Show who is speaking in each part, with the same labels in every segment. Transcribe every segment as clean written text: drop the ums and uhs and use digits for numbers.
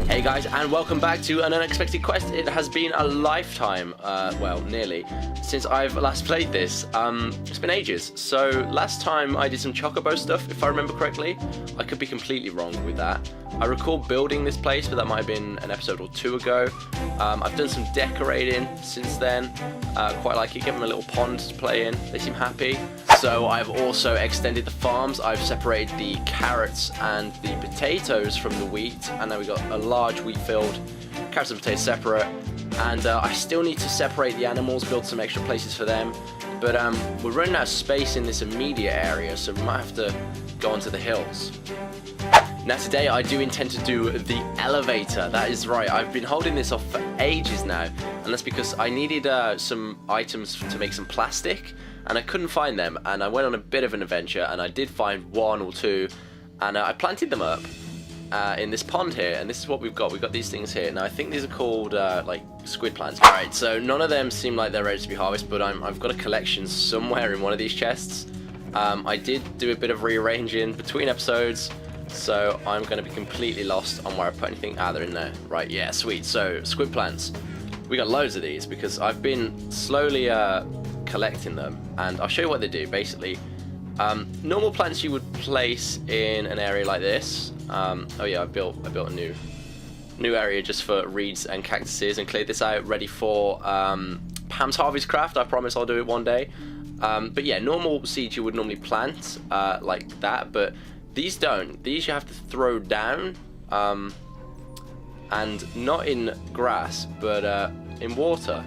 Speaker 1: Hey guys, and welcome back to an unexpected quest. It has been a lifetime, well, nearly, since I've last played this. It's been ages. So last time I did some Chocobo stuff, if I remember correctly. I could be completely wrong with that. I recall building this place, but that might have been an episode or two ago. I've done some decorating since then. Quite like it. Give them a little pond to play in. They seem happy. So I've also extended the farms. I've separated the carrots and the potatoes from the wheat, and now we've got a large wheat field, carrots and potatoes separate. And I still need to separate the animals, build some extra places for them. But we're running out of space in this immediate area, so we might have to go onto the hills. Now today I do intend to do the elevator. That is right, I've been holding this off for ages now, and that's because I needed some items to make some plastic, and I couldn't find them, and I went on a bit of an adventure, and I did find one or two, and I planted them up in this pond here, and this is what we've got. We've got these things here. Now I think these are called like squid plants. Alright, so none of them seem like they're ready to be harvested, but I've got a collection somewhere in one of these chests. I did do a bit of rearranging between episodes, so I'm going to be completely lost on where I put anything. They're in there. Right, yeah, sweet. So, squid plants. We got loads of these because I've been slowly collecting them, and I'll show you what they do. Basically, normal plants you would place in an area like this. Oh yeah, I built a new area just for reeds and cactuses, and cleared this out ready for Pam's Harvest Craft. I promise I'll do it one day. But yeah, normal seeds you would normally plant like that, but these don't. These you have to throw down, and not in grass, but in water.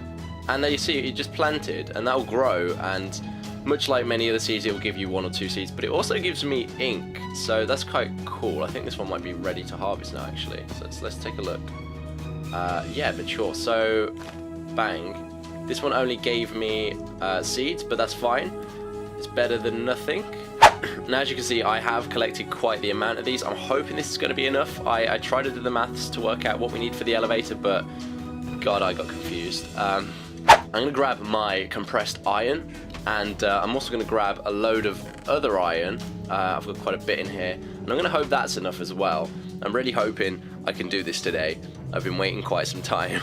Speaker 1: And there you see it just planted, and that will grow, and much like many other seeds, it will give you one or two seeds, but it also gives me ink, so that's quite cool. I think this one might be ready to harvest now, actually. So let's take a look. Yeah, but sure. So, bang. This one only gave me seeds, but that's fine. It's better than nothing. Now, as you can see, I have collected quite the amount of these. I'm hoping this is going to be enough. I tried to do the maths to work out what we need for the elevator, but God, I got confused. I'm going to grab my compressed iron, and I'm also going to grab a load of other iron. I've got quite a bit in here, and I'm going to hope that's enough as well. I'm really hoping I can do this today. I've been waiting quite some time.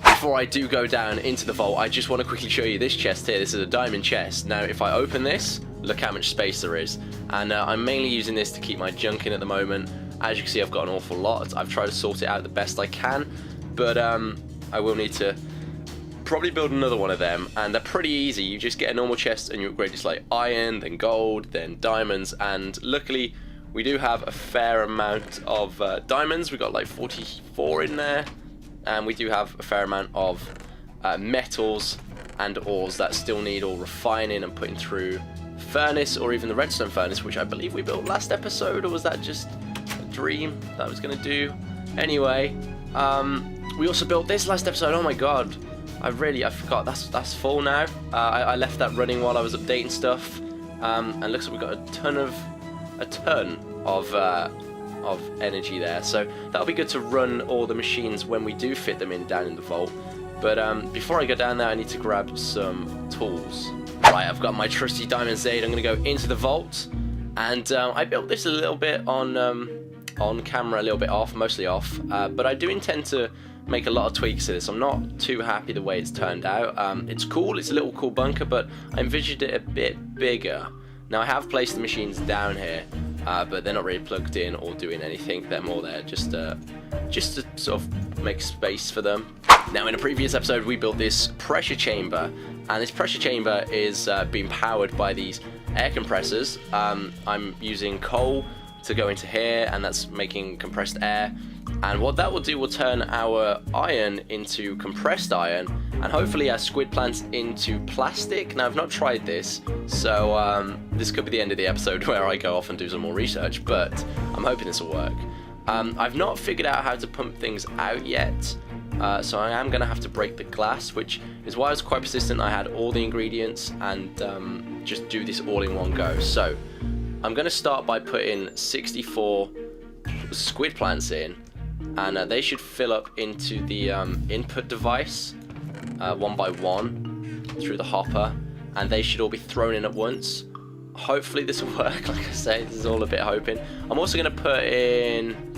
Speaker 1: Before I do go down into the vault, I just want to quickly show you this chest here. This is a diamond chest. Now, if I open this, look how much space there is. And I'm mainly using this to keep my junk in at the moment. As you can see, I've got an awful lot. I've tried to sort it out the best I can, but I will need to probably build another one of them, and they're pretty easy. You just get a normal chest and you upgrade just like iron, then gold, then diamonds, and luckily we do have a fair amount of diamonds. We've got like 44 in there, and we do have a fair amount of metals and ores that still need all refining and putting through furnace, or even the redstone furnace, which I believe we built last episode, or was that just a dream that I was going to do? Anyway, we also built this last episode. Oh my god, I forgot. That's full now. I left that running while I was updating stuff, and looks like we've got a ton of energy there, so that'll be good to run all the machines when we do fit them in down in the vault. But before I go down there, I need to grab some tools. Right, I've got my trusty diamond Zaid. I'm going to go into the vault, and I built this a little bit on camera, a little bit off, mostly off, but I do intend to make a lot of tweaks to this. I'm not too happy the way it's turned out. It's cool, it's a little cool bunker, but I envisioned it a bit bigger. Now I have placed the machines down here, but they're not really plugged in or doing anything. They're more there just to sort of make space for them. Now, in a previous episode, we built this pressure chamber, and this pressure chamber is being powered by these air compressors. I'm using coal to go into here, and that's making compressed air. And what that will do will turn our iron into compressed iron, and hopefully our squid plants into plastic. Now, I've not tried this, so this could be the end of the episode where I go off and do some more research, but I'm hoping this will work. I've not figured out how to pump things out yet, so I am going to have to break the glass, which is why I was quite persistent. I had all the ingredients and just do this all in one go. So I'm going to start by putting 64 squid plants in, and they should fill up into the input device one by one through the hopper, and they should all be thrown in at once. Hopefully this will work. Like I say, this is all a bit hoping. I'm also going to put in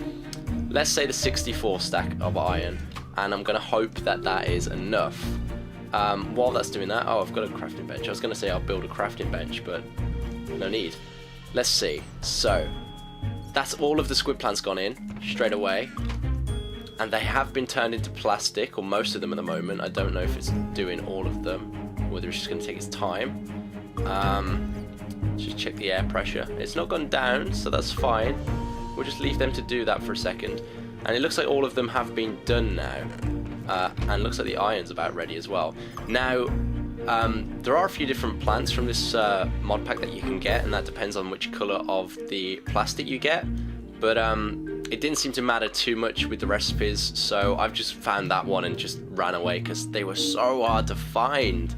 Speaker 1: let's say the 64 stack of iron, and I'm going to hope that that is enough. While that's doing that, oh, I've got a crafting bench. I was going to say I'll build a crafting bench, but no need. Let's see. So, that's all of the squid plants gone in straight away. And they have been turned into plastic, or most of them at the moment. I don't know if it's doing all of them, or whether it's just going to take its time. Just check the air pressure. It's not gone down, so that's fine. We'll just leave them to do that for a second. And it looks like all of them have been done now. And looks like the iron's about ready as well. Now, there are a few different plants from this mod pack that you can get, and that depends on which colour of the plastic you get. But it didn't seem to matter too much with the recipes, so I've just found that one and just ran away because they were so hard to find.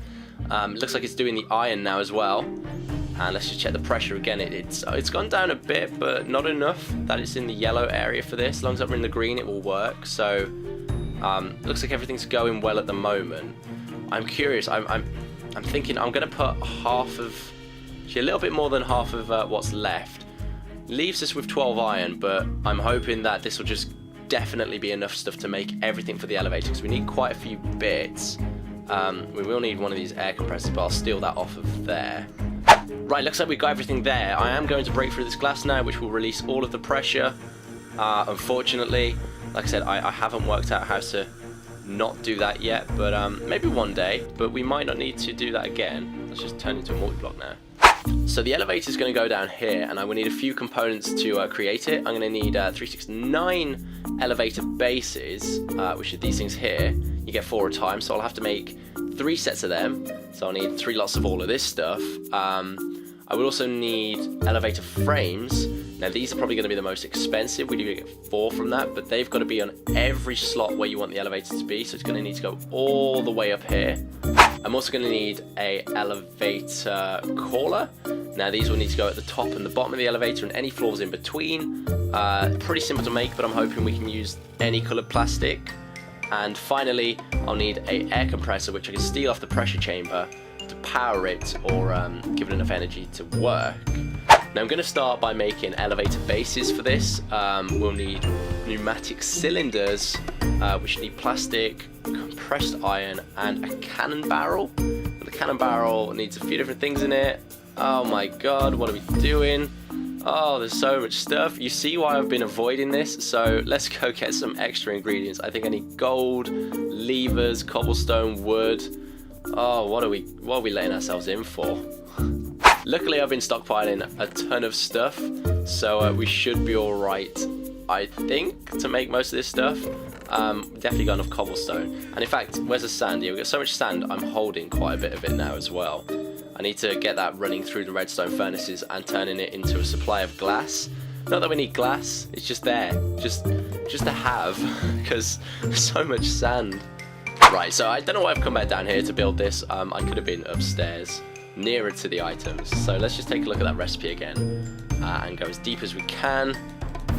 Speaker 1: It looks like it's doing the iron now as well. And let's just check the pressure again. It's gone down a bit, but not enough that it's in the yellow area for this. As long as we're in the green, it will work. So looks like everything's going well at the moment. I'm curious. I'm thinking I'm going to put half of, actually a little bit more than half of what's left. Leaves us with 12 iron, but I'm hoping that this will just definitely be enough stuff to make everything for the elevator, because we need quite a few bits. We will need one of these air compressors, but I'll steal that off of there. Right, looks like we've got everything there. I am going to break through this glass now, which will release all of the pressure. Unfortunately, like I said, I haven't worked out how to not do that yet, but maybe one day, but we might not need to do that again. Let's just turn into a multi-block now. So the elevator is going to go down here, and I will need a few components to create it. I'm going to need 369 elevator bases, which are these things here. You get 4 at a time, so I'll have to make 3 sets of them. So I'll need 3 lots of all of this stuff. I will also need elevator frames. Now these are probably going to be the most expensive. We do get 4 from that, but they've got to be on every slot where you want the elevator to be. So it's going to need to go all the way up here. I'm also going to need a elevator caller. Now these will need to go at the top and the bottom of the elevator and any floors in between. Pretty simple to make, but I'm hoping we can use any coloured plastic. And finally, I'll need an air compressor, which I can steal off the pressure chamber to power it or give it enough energy to work. Now I'm going to start by making elevator bases for this. We'll need pneumatic cylinders, which need plastic, compressed iron, and a cannon barrel. The cannon barrel needs a few different things in it. Oh my god, what are we doing? Oh, there's so much stuff. You see why I've been avoiding this, so let's go get some extra ingredients. I think I need gold, levers, cobblestone, wood. Oh, what are we letting ourselves in for? Luckily, I've been stockpiling a ton of stuff, so we should be all right, I think, to make most of this stuff. Definitely got enough cobblestone. And in fact, where's the sand? Yeah, we've got so much sand, I'm holding quite a bit of it now as well. I need to get that running through the redstone furnaces and turning it into a supply of glass. Not that we need glass, it's just there, just to have, because there's so much sand. Right, so I don't know why I've come back down here to build this. I could have been upstairs, nearer to the items. So let's just take a look at that recipe again and go as deep as we can,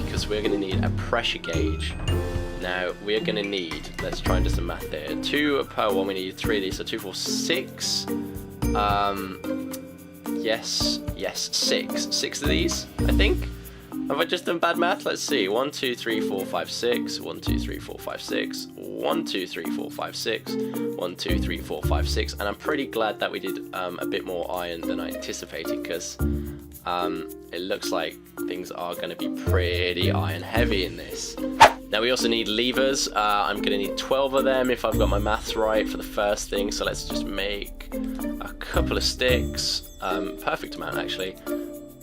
Speaker 1: because we're going to need a pressure gauge. Now we're going to need, let's try and do some math here, 2 per one. We need 3 of these, so 2, 4, 6. Yes, 6 of these, I think. Have I just done bad math? Let's see. 1, 2, 3, 4, 5, 6. 1, 2, 3, 4, 5, 6. 1, 2, 3, 4, 5, 6. 1, 2, 3, 4, 5, 6. And I'm pretty glad that we did a bit more iron than I anticipated, because it looks like things are going to be pretty iron heavy in this. Now we also need levers. I'm going to need 12 of them if I've got my maths right for the first thing. So let's just make a couple of sticks. Perfect amount actually.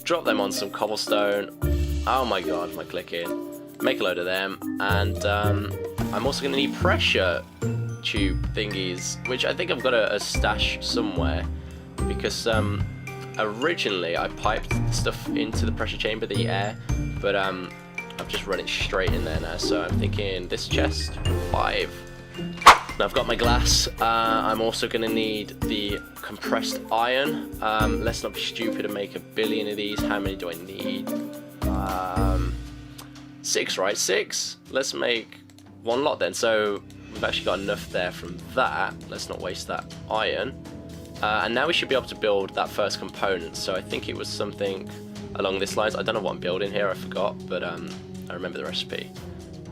Speaker 1: Drop them on some cobblestone. Oh my god, my clicking. Make a load of them. And I'm also going to need pressure tube thingies, which I think I've got a stash somewhere. Because originally I piped stuff into the pressure chamber, the air. But I've just run it straight in there now, so I'm thinking this chest, 5. Now I've got my glass. I'm also going to need the compressed iron. Let's not be stupid and make a billion of these. How many do I need? 6, right? 6. Let's make 1 lot then. So we've actually got enough there from that. Let's not waste that iron. And now we should be able to build that first component. So I think it was something along this lines. I don't know what I'm building here, I forgot, but I remember the recipe.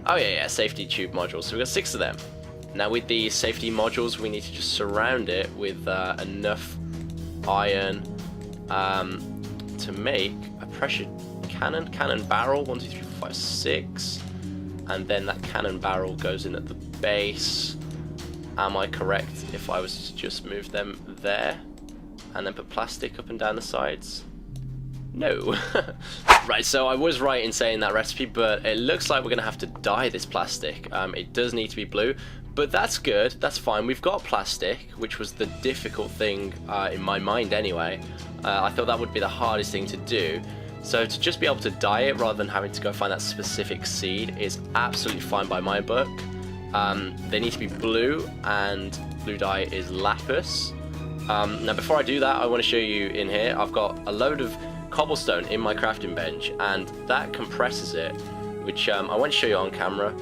Speaker 1: Oh yeah, safety tube modules. So we've got 6 of them. Now with the safety modules, we need to just surround it with enough iron to make a pressure cannon barrel. 1, 2, 3, 4, 5, 6. And then that cannon barrel goes in at the base. Am I correct if I was to just move them there and then put plastic up and down the sides? No. Right, so I was right in saying that recipe, but it looks like we're gonna have to dye this plastic. It does need to be blue, but that's good, that's fine. We've got plastic, which was the difficult thing in my mind anyway. I thought that would be the hardest thing to do. So to just be able to dye it rather than having to go find that specific seed is absolutely fine by my book. They need to be blue, and blue dye is lapis. Now before I do that, I want to show you in here, I've got a load of cobblestone in my crafting bench, and that compresses it, which I won't show you on camera.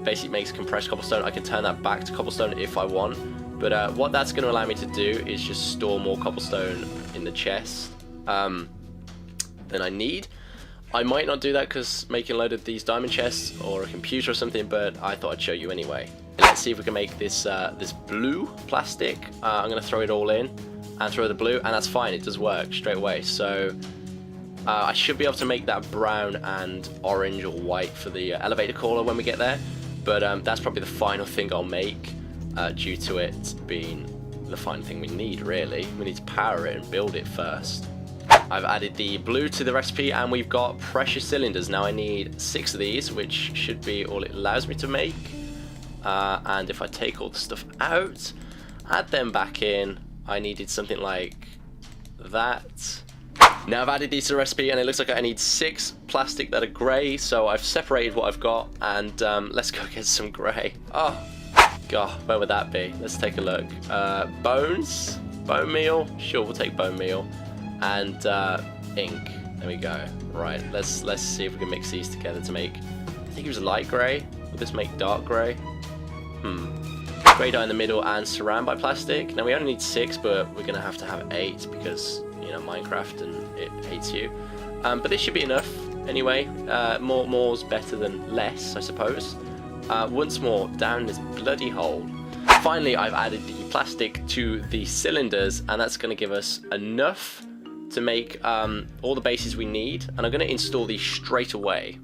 Speaker 1: Basically makes compressed cobblestone. I can turn that back to cobblestone if I want, but what that's going to allow me to do is just store more cobblestone in the chest than I need. I might not do that because making a load of these diamond chests or a computer or something, but I thought I'd show you anyway. Let's see if we can make this this blue plastic. I'm going to throw it all in and throw the blue, and that's fine, it does work straight away. So I should be able to make that brown and orange or white for the elevator caller when we get there, but that's probably the final thing I'll make due to it being the final thing we need really. We need to power it and build it first. I've added the blue to the recipe, and we've got pressure cylinders. Now I need 6 of these, which should be all it allows me to make. And if I take all the stuff out, add them back in, I needed something like that. Now I've added these to the recipe, and it looks like I need 6 plastic that are grey, so I've separated what I've got, and let's go get some grey. Oh, God, where would that be? Let's take a look. Bones? Bone meal? Sure, we'll take bone meal. And ink. There we go. Right, let's see if we can mix these together to make, I think it was light grey. Will this make dark grey? Grey dye in the middle and surround by plastic. Now we only need 6, but we're gonna have to have 8 because, you know, Minecraft and it hates you. But this should be enough anyway. More's better than less, I suppose. Once more down this bloody hole. Finally, I've added the plastic to the cylinders, and that's going to give us enough to make all the bases we need, and I'm going to install these straight away.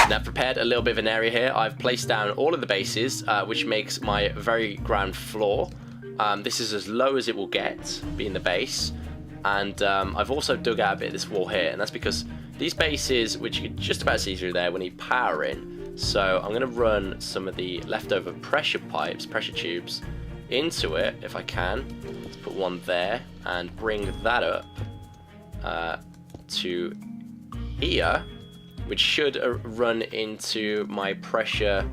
Speaker 1: Now I've prepared a little bit of an area here. I've placed down all of the bases, which makes my very ground floor. This is as low as it will get, being the base, and I've also dug out a bit of this wall here, and that's because these bases, which you can just about see through there, will need power in. So I'm going to run some of the leftover pressure tubes, into it if I can. Let's put one there and bring that up to here, which should run into my pressure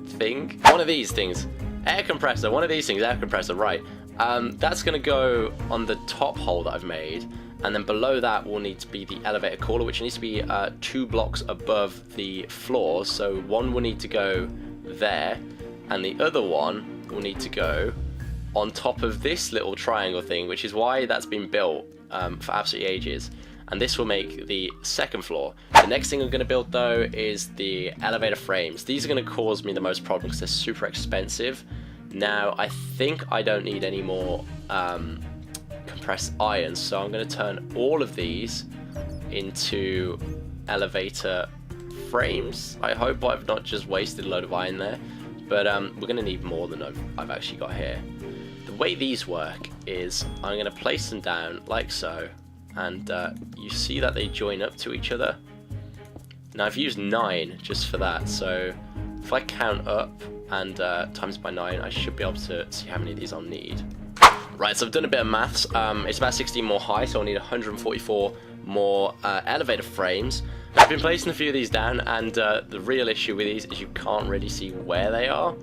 Speaker 1: thing. One of these things, air compressor. One of these things, air compressor. Right. That's going to go on the top hole that I've made. And then below that will need to be the elevator caller, which needs to be 2 blocks above the floor. So one will need to go there, and the other one will need to go on top of this little triangle thing, which is why that's been built for absolutely ages. And this will make the second floor. The next thing I'm going to build though is the elevator frames. These are going to cause me the most problems because they're super expensive. Now I think I don't need any more compressed iron, so I'm going to turn all of these into elevator frames. I hope I've not just wasted a load of iron there, but we're going to need more than I've actually got here. The way these work is I'm going to place them down like so, and you see that they join up to each other. Now I've used 9 just for that, so if I count up and times by 9, I should be able to see how many of these I'll need. Right, so I've done a bit of maths. It's about 16 more high, so I'll need 144 more elevator frames. Now, I've been placing a few of these down, and the real issue with these is you can't really see where they are.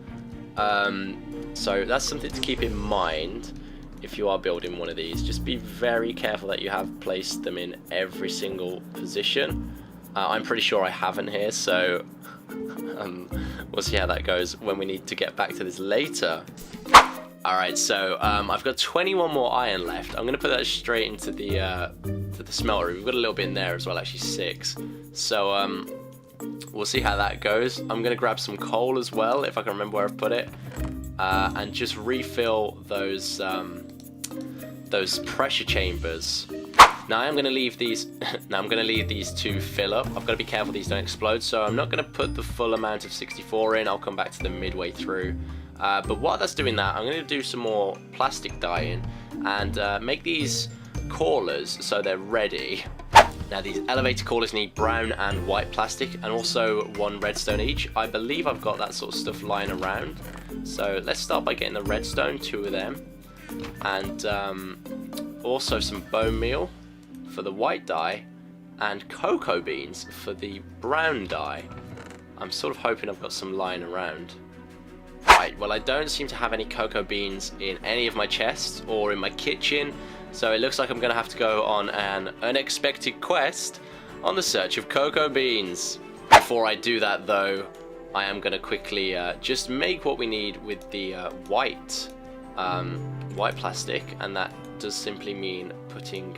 Speaker 1: So that's something to keep in mind if you are building one of these. Just be very careful that you have placed them in every single position. I'm pretty sure I haven't here, so we'll see how that goes when we need to get back to this later. Alright, so I've got 21 more iron left. I'm going to put that straight into the smelter. We've got a little bit in there as well, actually 6. So we'll see how that goes. I'm going to grab some coal as well, if I can remember where I've put it, and just refill those pressure chambers. Now I'm going to leave these. Now I'm going to leave these to fill up. I've got to be careful these don't explode, so I'm not going to put the full amount of 64 in. I'll come back to them midway through. But while that's doing that, I'm going to do some more plastic dyeing and make these callers so they're ready. Now these elevator callers need brown and white plastic and also 1 redstone each. I believe I've got that sort of stuff lying around. So let's start by getting the redstone, 2 of them, and also some bone meal for the white dye and cocoa beans for the brown dye. I'm sort of hoping I've got some lying around. Right, well I don't seem to have any cocoa beans in any of my chests or in my kitchen, so it looks like I'm going to have to go on an unexpected quest on the search of cocoa beans. Before I do that though, I am going to quickly just make what we need with the white plastic, and that does simply mean putting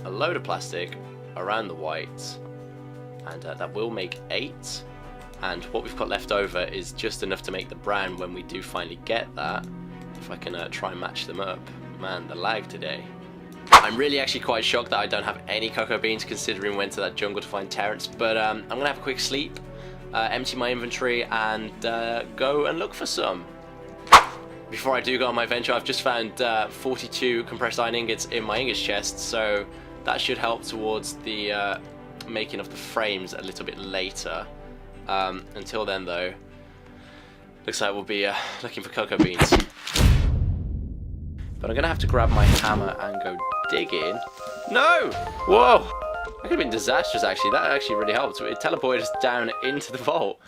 Speaker 1: a load of plastic around the white, and that will make 8. And what we've got left over is just enough to make the brown when we do finally get that. If I can try and match them up. Man, the lag today. I'm really actually quite shocked that I don't have any cocoa beans, considering we went to that jungle to find Terrence. But I'm going to have a quick sleep, empty my inventory, and go and look for some. Before I do go on my venture, I've just found 42 compressed iron ingots in my ingots chest, so that should help towards the making of the frames a little bit later. Until then though, looks like we'll be looking for cocoa beans. But I'm gonna have to grab my hammer and go digging. No! Whoa! That could have been disastrous actually. That actually really helped. It teleported us down into the vault.